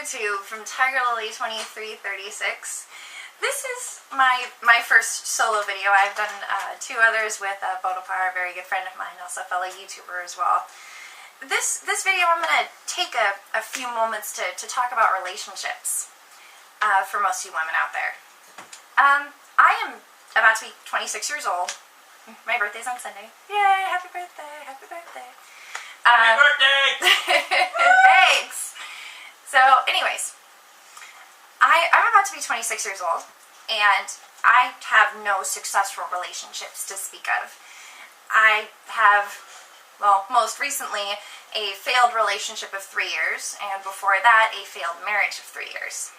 YouTube from TigerLily2336. This is my first solo video. I've done 2 others with Bodapar, a very good friend of mine, also a fellow YouTuber as well. This video I'm going to take a few moments to talk about relationships for most of you women out there. I am about to be 26 years old. My birthday's on Sunday. Yay, happy birthday, happy birthday. Happy birthday! Thanks! So, anyways, I'm about to be 26 years old, and I have no successful relationships to speak of. I have, well, most recently, a failed relationship of 3 years, and before that, a failed marriage of 3 years.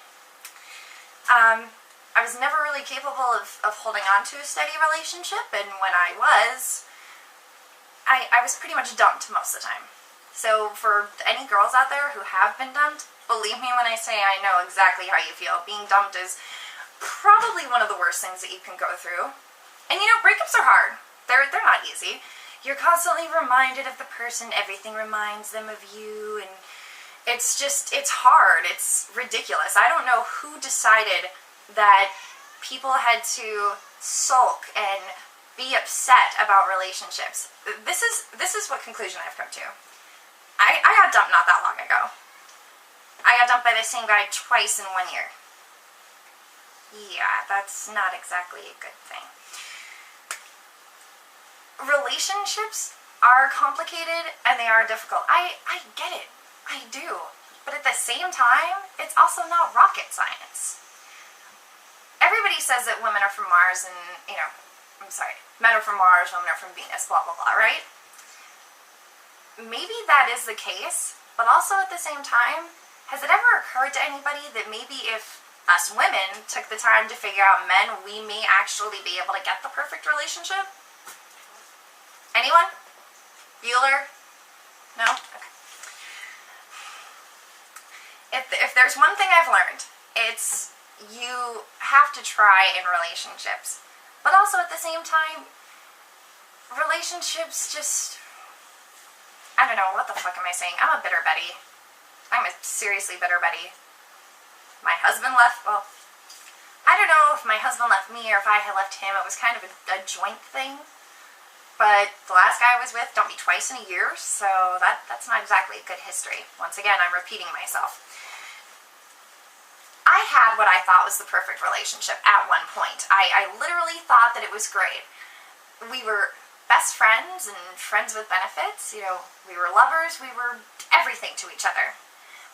I was never really capable of holding on to a steady relationship, and when I was pretty much dumped most of the time. So for any girls out there who have been dumped, believe me when I say I know exactly how you feel. Being dumped is probably one of the worst things that you can go through. And you know, breakups are hard. They're not easy. You're constantly reminded of the person, everything reminds them of you, and it's hard. It's ridiculous. I don't know who decided that people had to sulk and be upset about relationships. This is what conclusion I've come to. I got dumped not that long ago. I got dumped by the same guy twice in 1 year. Yeah, that's not exactly a good thing. Relationships are complicated and they are difficult. I get it. I do. But at the same time, it's also not rocket science. Everybody says that women are from Mars and, you know, I'm sorry, men are from Mars, women are from Venus, blah, blah, blah, right? Maybe that is the case, but also at the same time, has it ever occurred to anybody that maybe if us women took the time to figure out men, we may actually be able to get the perfect relationship? Anyone? Bueller? No? Okay. If there's one thing I've learned, it's you have to try in relationships. But also at the same time, relationships just, I don't know, what the fuck am I saying? I'm a bitter Betty. I'm a seriously bitter Betty. My husband left, well, I don't know if my husband left me or if I had left him. It was kind of a joint thing. But the last guy I was with dumped me twice in a year, so that's not exactly a good history. Once again, I'm repeating myself. I had what I thought was the perfect relationship at one point. I literally thought that it was great. We were best friends and friends with benefits. You know, we were lovers. We were everything to each other.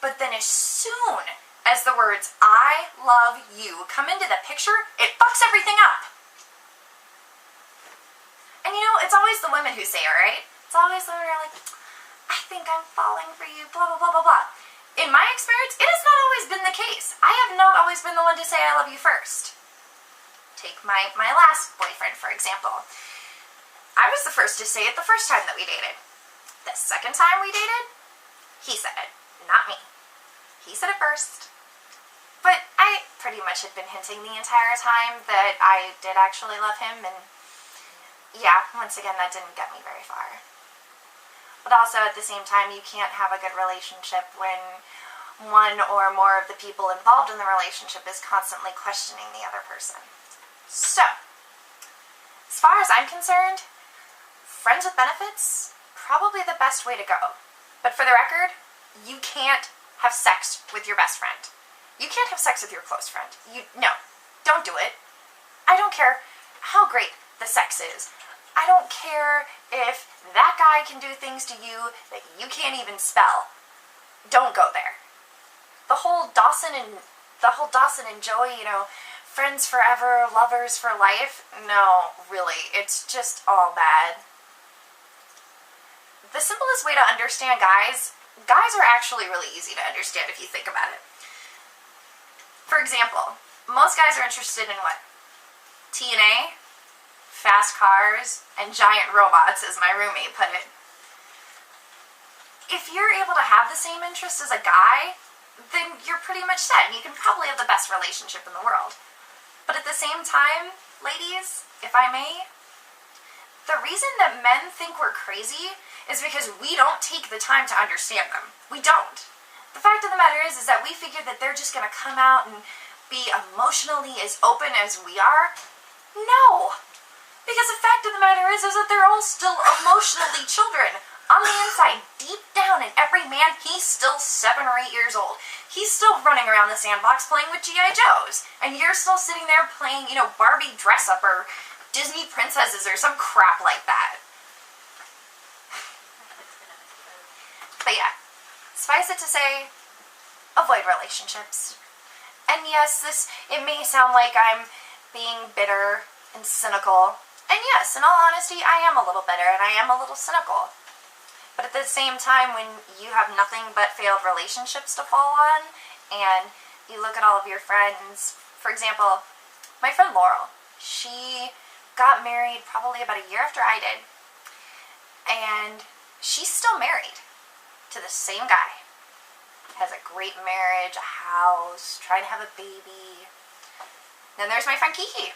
But then as soon as the words, I love you, come into the picture, it fucks everything up. And you know, it's always the women who say it, right? It's always the women who are like, I think I'm falling for you, blah, blah, blah, blah, blah. In my experience, it has not always been the case. I have not always been the one to say I love you first. Take my last boyfriend, for example. I was the first to say it the first time that we dated. The second time we dated, he said it, not me. He said it first. But I pretty much had been hinting the entire time that I did actually love him, and yeah, once again, that didn't get me very far. But also, at the same time, you can't have a good relationship when one or more of the people involved in the relationship is constantly questioning the other person. So, as far as I'm concerned, friends with benefits, probably the best way to go. But for the record, you can't have sex with your best friend. You can't have sex with your close friend. No, don't do it. I don't care how great the sex is. I don't care if that guy can do things to you that you can't even spell. Don't go there. The whole Dawson and Joey, you know, friends forever, lovers for life. No, really, it's just all bad. The simplest way to understand guys are actually really easy to understand if you think about it. For example, most guys are interested in what? TNA? Fast cars, and giant robots, as my roommate put it. If you're able to have the same interests as a guy, then you're pretty much set, and you can probably have the best relationship in the world. But at the same time, ladies, if I may, the reason that men think we're crazy is because we don't take the time to understand them. We don't. The fact of the matter is that we figure that they're just gonna come out and be emotionally as open as we are. No! Because the fact of the matter is that they're all still emotionally children. On the inside, deep down in every man, he's still 7 or 8 years old. He's still running around the sandbox playing with G.I. Joes. And you're still sitting there playing, Barbie dress-up or Disney princesses or some crap like that. But yeah, suffice it to say, avoid relationships. And yes, it may sound like I'm being bitter and cynical. And yes, in all honesty, I am a little bitter and I am a little cynical. But at the same time, when you have nothing but failed relationships to fall on, and you look at all of your friends, for example, my friend Laurel, she got married probably about a year after I did. And she's still married to the same guy. Has a great marriage, a house, trying to have a baby. Then there's my friend Kiki.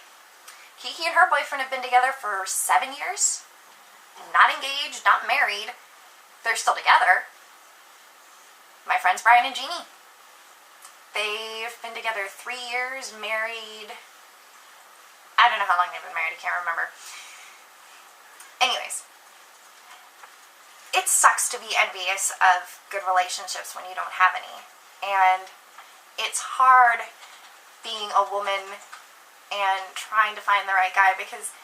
Kiki and her boyfriend have been together for 7 years. Not engaged, not married. They're still together. My friends Brian and Jeannie. They've been together 3 years, married. I don't know how long they've been married, I can't remember. Anyways. It sucks to be envious of good relationships when you don't have any. And it's hard being a woman and trying to find the right guy because,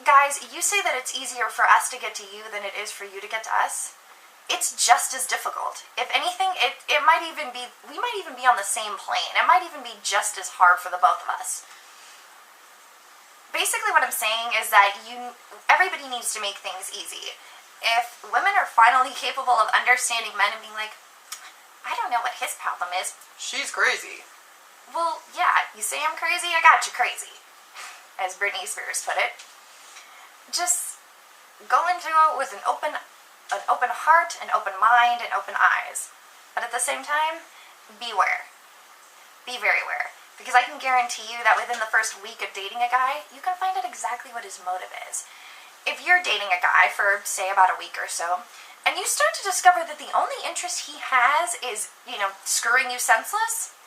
guys, you say that it's easier for us to get to you than it is for you to get to us. It's just as difficult. If anything, it might even be, we might even be on the same plane. It might even be just as hard for the both of us. Basically what I'm saying is that everybody needs to make things easy. If women are finally capable of understanding men and being like, I don't know what his problem is. She's crazy. Well, yeah, you say I'm crazy, I got you crazy. As Britney Spears put it. Just go into it with an open heart, an open mind, and open eyes. But at the same time, beware. Be very aware. Because I can guarantee you that within the first week of dating a guy, you can find out exactly what his motive is. If you're dating a guy for, say, about a week or so, and you start to discover that the only interest he has is, screwing you senseless,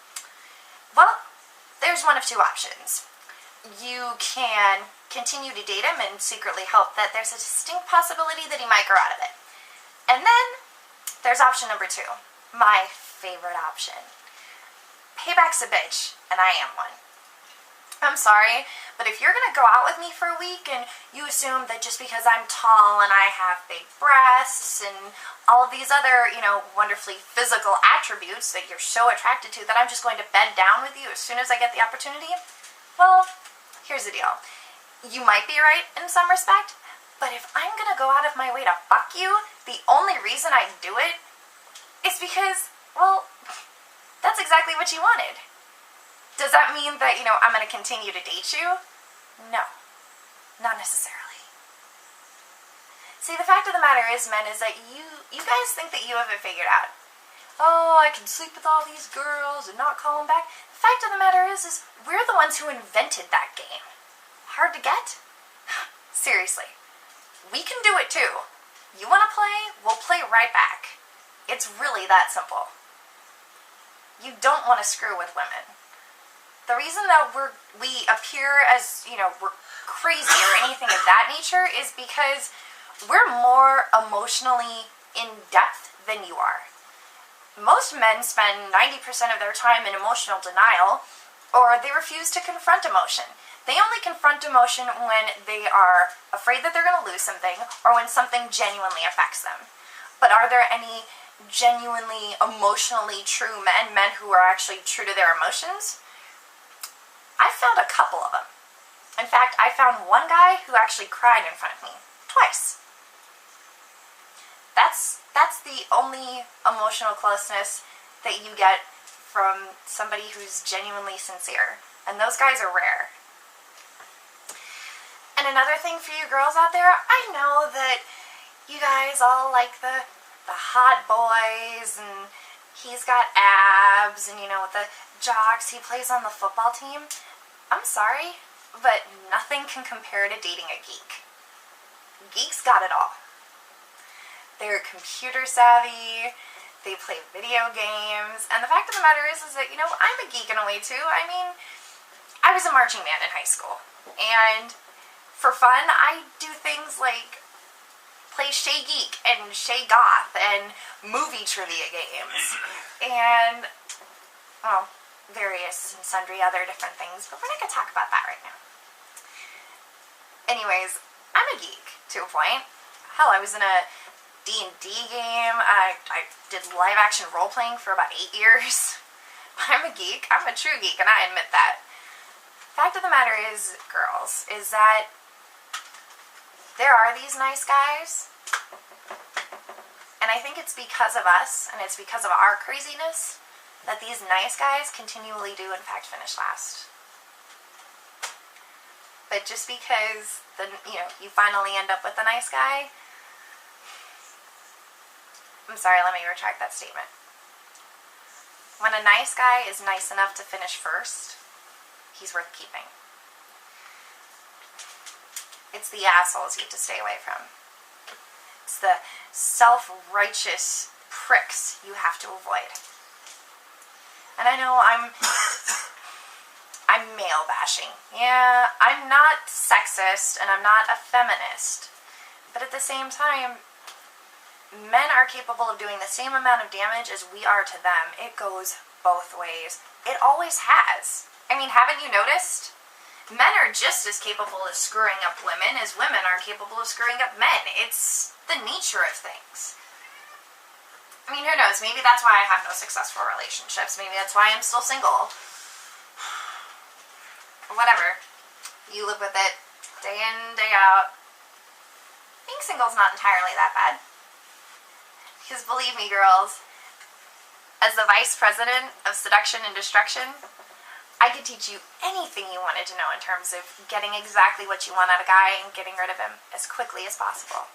well, there's one of two options. You can continue to date him and secretly hope that there's a distinct possibility that he might grow out of it. And then there's option number 2, my favorite option. Payback's a bitch, and I am one. I'm sorry, but if you're going to go out with me for a week and you assume that just because I'm tall and I have big breasts and all of these other, wonderfully physical attributes that you're so attracted to that I'm just going to bed down with you as soon as I get the opportunity, well, here's the deal. You might be right in some respect, but if I'm going to go out of my way to fuck you, the only reason I do it is because, well, that's exactly what you wanted. Does that mean that, I'm going to continue to date you? No, not necessarily. See, the fact of the matter is, men, is that you guys think that you have it figured out. Oh, I can sleep with all these girls and not call them back. The fact of the matter is we're the ones who invented that game. Hard to get? Seriously. We can do it too. You want to play? We'll play right back. It's really that simple. You don't want to screw with women. The reason that we appear as, we're crazy or anything of that nature is because we're more emotionally in depth than you are. Most men spend 90% of their time in emotional denial, or they refuse to confront emotion. They only confront emotion when they are afraid that they're going to lose something, or when something genuinely affects them. But are there any genuinely emotionally true men who are actually true to their emotions? I found a couple of them. In fact, I found one guy who actually cried in front of me. Twice. That's the only emotional closeness that you get from somebody who's genuinely sincere. And those guys are rare. And another thing for you girls out there, I know that you guys all like the hot boys, and he's got abs, and with the jocks, he plays on the football team. I'm sorry, but nothing can compare to dating a geek. Geeks got it all. They're computer savvy, They play video games. And the fact of the matter is that, I'm a geek in a way too. I mean, I was a marching band in high school. And for fun, I do things like play Shay Geek and Shay Goth and movie trivia games. And, various and sundry other different things. But we're not going to talk about that right now. Anyways, I'm a geek to a point. Hell, I was in a D&D game. I did live action role playing for about 8 years. I'm a geek. I'm a true geek, and I admit that. Fact of the matter is, girls, is that there are these nice guys, and I think it's because of us, and it's because of our craziness, that these nice guys continually do, in fact, finish last. But just because you finally end up with a nice guy, I'm sorry, let me retract that statement. When a nice guy is nice enough to finish first, he's worth keeping. It's the assholes you have to stay away from. It's the self-righteous pricks you have to avoid. And I know I'm male bashing. Yeah, I'm not sexist and I'm not a feminist. But at the same time, men are capable of doing the same amount of damage as we are to them. It goes both ways. It always has. I mean, haven't you noticed? Men are just as capable of screwing up women as women are capable of screwing up men. It's the nature of things. I mean, who knows? Maybe that's why I have no successful relationships. Maybe that's why I'm still single. Whatever. You live with it day in, day out. Being single's not entirely that bad. Because believe me, girls, as the vice president of seduction and destruction, I could teach you anything you wanted to know in terms of getting exactly what you want out of a guy and getting rid of him as quickly as possible.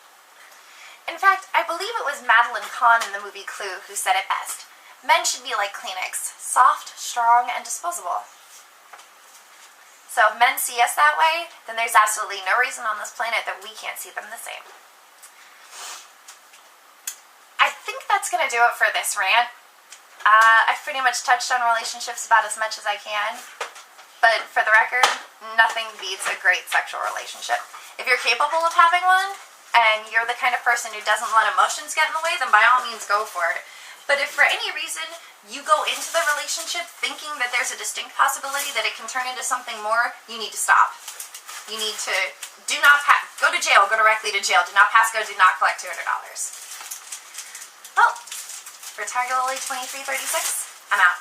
In fact, I believe it was Madeline Kahn in the movie Clue who said it best. Men should be like Kleenex, soft, strong, and disposable. So if men see us that way, then there's absolutely no reason on this planet that we can't see them the same. I think that's going to do it for this rant. I've pretty much touched on relationships about as much as I can. But for the record, nothing beats a great sexual relationship. If you're capable of having one, and you're the kind of person who doesn't let emotions get in the way, then by all means go for it. But if for any reason you go into the relationship thinking that there's a distinct possibility that it can turn into something more, you need to stop. You need to go to jail, go directly to jail. Do not pass go, do not collect $200. Well, for Target Lily 2336, I'm out.